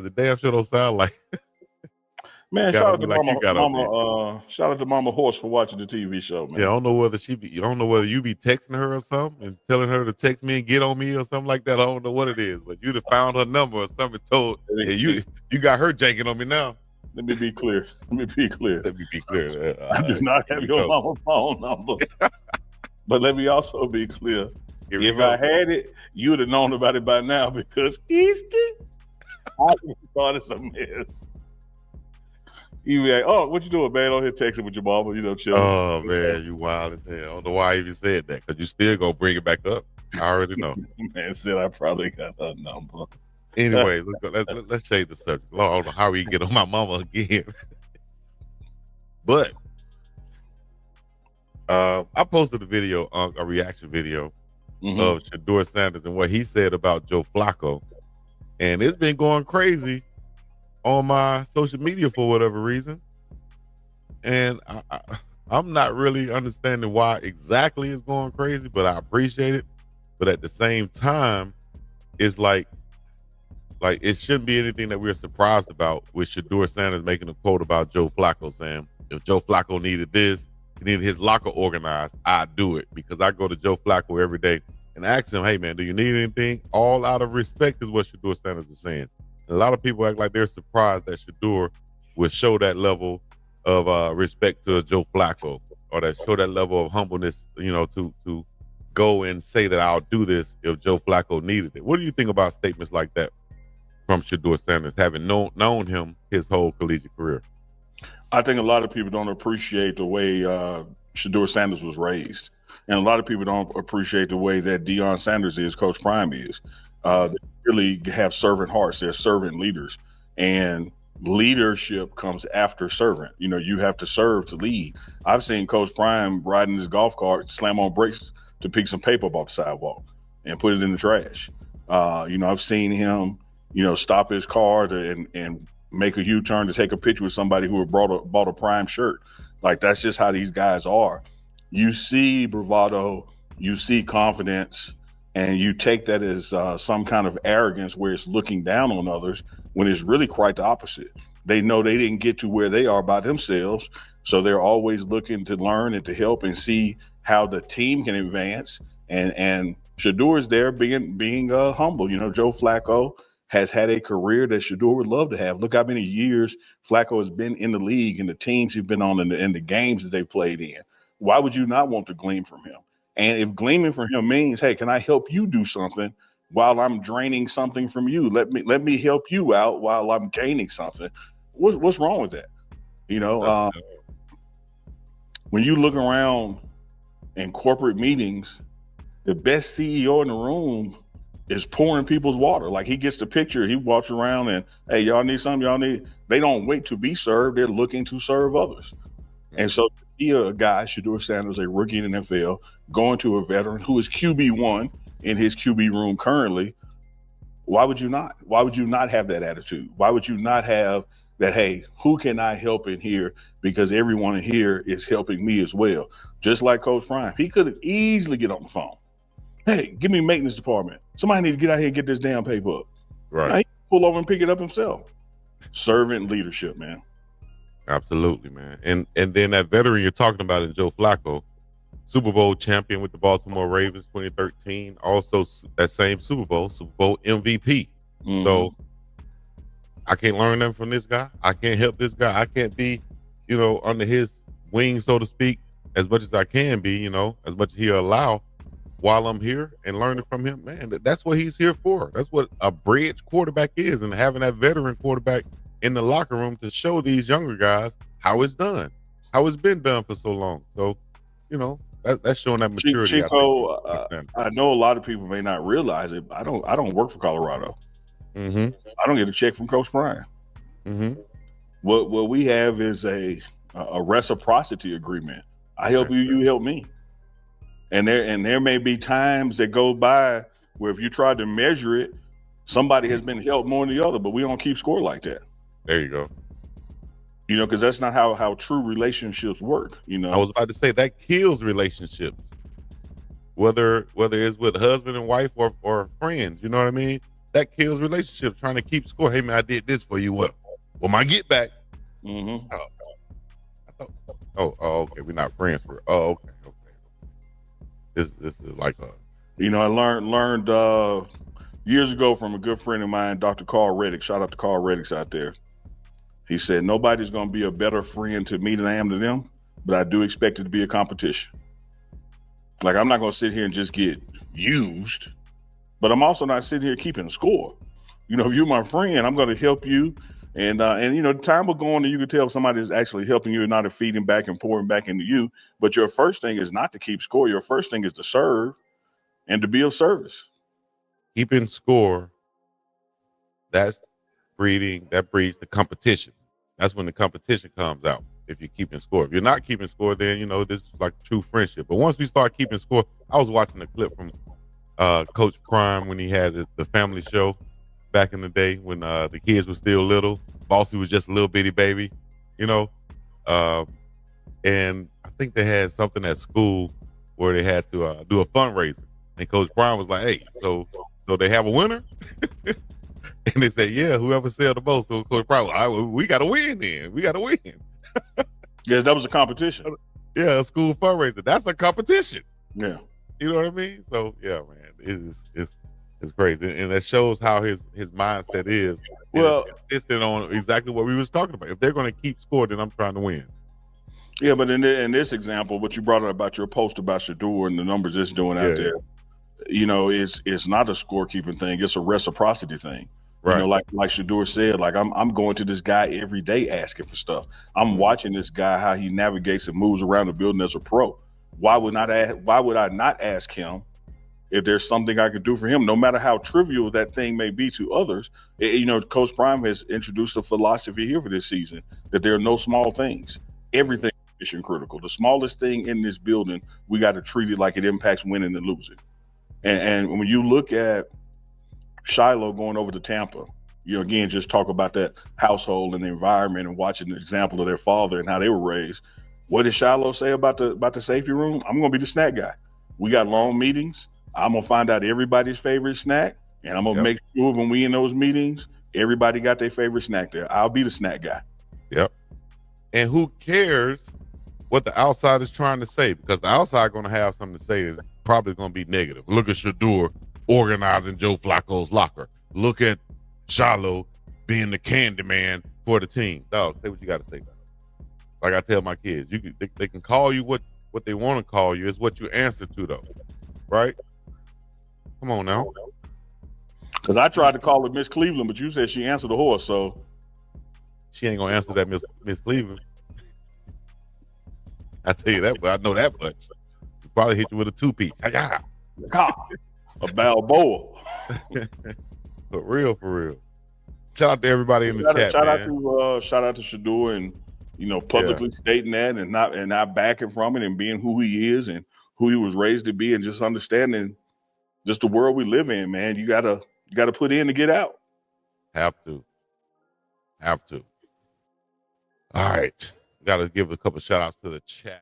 The damn sure don't sound like. Man, Got shout on out me to like you got on me. Shout out to Mama Horse for watching the TV show, man. Yeah, I don't know whether I don't know whether you be texting her or something and telling her to text me and get on me or something like that. I don't know what it is, but you'd have found her number or something. Told yeah, you got her janking on me now. Let me be clear. Let me be clear. I do not have your mama phone number. But let me also be clear. If I had it, you would have known about it by now because I thought it's a mess. You be like, oh, what you doing, man? On here texting with your mama, chilling. Oh man, you wild as hell. I don't know why I even said that because you still gonna bring it back up. I already know. Man said I probably got her number. Anyway, let's change the subject. Lord, I don't know how we get on my mama again. But I posted a video, a reaction video of Shedeur Sanders and what he said about Joe Flacco, and it's been going crazy on my social media for whatever reason, and I'm not really understanding why exactly it's going crazy, but I appreciate it. But at the same time, it's like it shouldn't be anything that we're surprised about with Shedeur Sanders making a quote about Joe Flacco saying, if Joe Flacco needed this, he needed his locker organized, I'd do it. Because I go to Joe Flacco every day and ask him, hey man, do you need anything? All out of respect is what Shedeur Sanders is saying. And a lot of people act like they're surprised that Shadur would show that level of respect to Joe Flacco, or that show that level of humbleness, to go and say that I'll do this if Joe Flacco needed it. What do you think about statements like that from Shedeur Sanders, having known him his whole collegiate career? I think a lot of people don't appreciate the way Shedeur Sanders was raised. And a lot of people don't appreciate the way that Deion Sanders is, Coach Prime is. They really have servant hearts. They're servant leaders. And leadership comes after servant. You have to serve to lead. I've seen Coach Prime riding his golf cart, slam on brakes to pick some paper up off the sidewalk and put it in the trash. I've seen him, stop his car and make a U-turn to take a picture with somebody who had bought a Prime shirt. Like, that's just how these guys are. You see bravado, you see confidence, and you take that as some kind of arrogance where it's looking down on others, when it's really quite the opposite. They know they didn't get to where they are by themselves, so they're always looking to learn and to help and see how the team can advance. And Shadur is there being humble. Joe Flacco has had a career that Shadur would love to have. Look how many years Flacco has been in the league and the teams he's been on and the games that they've played in. Why would you not want to glean from him? And if gleaming from him means, hey, can I help you do something while I'm draining something from you? Let me help you out while I'm gaining something. What's wrong with that? When you look around in corporate meetings, the best CEO in the room is pouring people's water. Like, he gets the picture, he walks around and, hey, y'all need something, they don't wait to be served, they're looking to serve others. And so to see a guy, Shedeur Sanders, a rookie in the NFL, going to a veteran who is QB1 in his QB room currently, why would you not? Why would you not have that attitude? Why would you not have that, hey, who can I help in here? Because everyone in here is helping me as well. Just like Coach Prime, he could have easily get on the phone. Hey, give me maintenance department. Somebody need to get out here and get this damn paper up. Right. Now, he can pull over and pick it up himself. Servant leadership, man. Absolutely, man. And then that veteran you're talking about in Joe Flacco, Super Bowl champion with the Baltimore Ravens 2013, also that same Super Bowl MVP. Mm-hmm. So I can't learn nothing from this guy. I can't help this guy. I can't be, under his wing, so to speak, as much as I can be, as much as he'll allow while I'm here and learning from him. Man, that's what he's here for. That's what a bridge quarterback is, and having that veteran quarterback in the locker room to show these younger guys how it's done, how it's been done for so long. So, that's showing that maturity. Chico, I know a lot of people may not realize it. I don't work for Colorado. Mm-hmm. I don't get a check from Coach Prime. Mm-hmm. What we have is a reciprocity agreement. I help you, you help me. And there may be times that go by where if you try to measure it, somebody has been helped more than the other, but we don't keep score like that. There you go. Because that's not how true relationships work. I was about to say that kills relationships, whether it's with husband and wife or friends. You know what I mean? that kills relationships. Trying to keep score. Hey man, I did this for you. What? Well, my get back. Mm-hmm. Okay. We're not friends for. Oh, okay. This is like a. I learned years ago from a good friend of mine, Dr. Carl Reddick. Shout out to Carl Reddick out there. He said, nobody's going to be a better friend to me than I am to them, but I do expect it to be a competition. Like, I'm not going to sit here and just get used, but I'm also not sitting here keeping a score. If you're my friend, I'm going to help you. And the time will go on and you can tell if somebody is actually helping you and not feeding back and pouring back into you. But your first thing is not to keep score. Your first thing is to serve and to be of service. Keeping score, that breeds the competition. That's when the competition comes out. If you're keeping score. If you're not keeping score, then this is like true friendship. But once we start keeping score, I was watching a clip from Coach Prime when he had the family show back in the day when the kids were still little. Bossy was just a little bitty baby, and I think they had something at school where they had to do a fundraiser, and Coach Prime was like, "Hey, so they have a winner?" And they said, "Yeah, whoever sell the most." So Coach Prime, we got to win then. We got to win. Yeah, that was a competition. Yeah, a school fundraiser. That's a competition. Yeah. You know what I mean? So yeah, man, it's crazy, and that shows how his mindset is. Well, it's consistent on exactly what we was talking about. If they're going to keep score, then I'm trying to win. Yeah, but in this example, what you brought up about your post about Shadur and the numbers it's doing out there, it's not a scorekeeping thing. It's a reciprocity thing. Right. Like Shedeur said, like I'm going to this guy every day asking for stuff. I'm watching this guy how he navigates and moves around the building as a pro. Why would I not ask him if there's something I could do for him, no matter how trivial that thing may be to others? Coach Prime has introduced a philosophy here for this season that there are no small things. Everything is mission critical. The smallest thing in this building, we got to treat it like it impacts winning and losing. And when you look at Shiloh going over to Tampa, again, just talk about that household and the environment and watching the example of their father and how they were raised. What did Shiloh say about the safety room? I'm going to be the snack guy. We got long meetings. I'm going to find out everybody's favorite snack, and I'm going to make sure when we in those meetings, everybody got their favorite snack there. I'll be the snack guy. Yep. And who cares what the outside is trying to say? Because the outside going to have something to say is probably going to be negative. Look at Shadur organizing Joe Flacco's locker. Look at Shiloh being the candy man for the team. Dog, say what you got to say about it. Like I tell my kids, they can call you what they want to call you. It's what you answer to, though. Right? Come on now. Because I tried to call her Miss Cleveland, but you said she answered the horse, so she ain't gonna answer that Miss Cleveland. I tell you that, but I know that much. She probably hit you with a two-piece. A Balboa. For real. Shout out to everybody in the chat. Shout out to Shadur and publicly stating that and not backing from it and being who he is and who he was raised to be and just understanding just the world we live in, man. You gotta put in to get out. Have to. All right. Got to give a couple shout outs to the chat.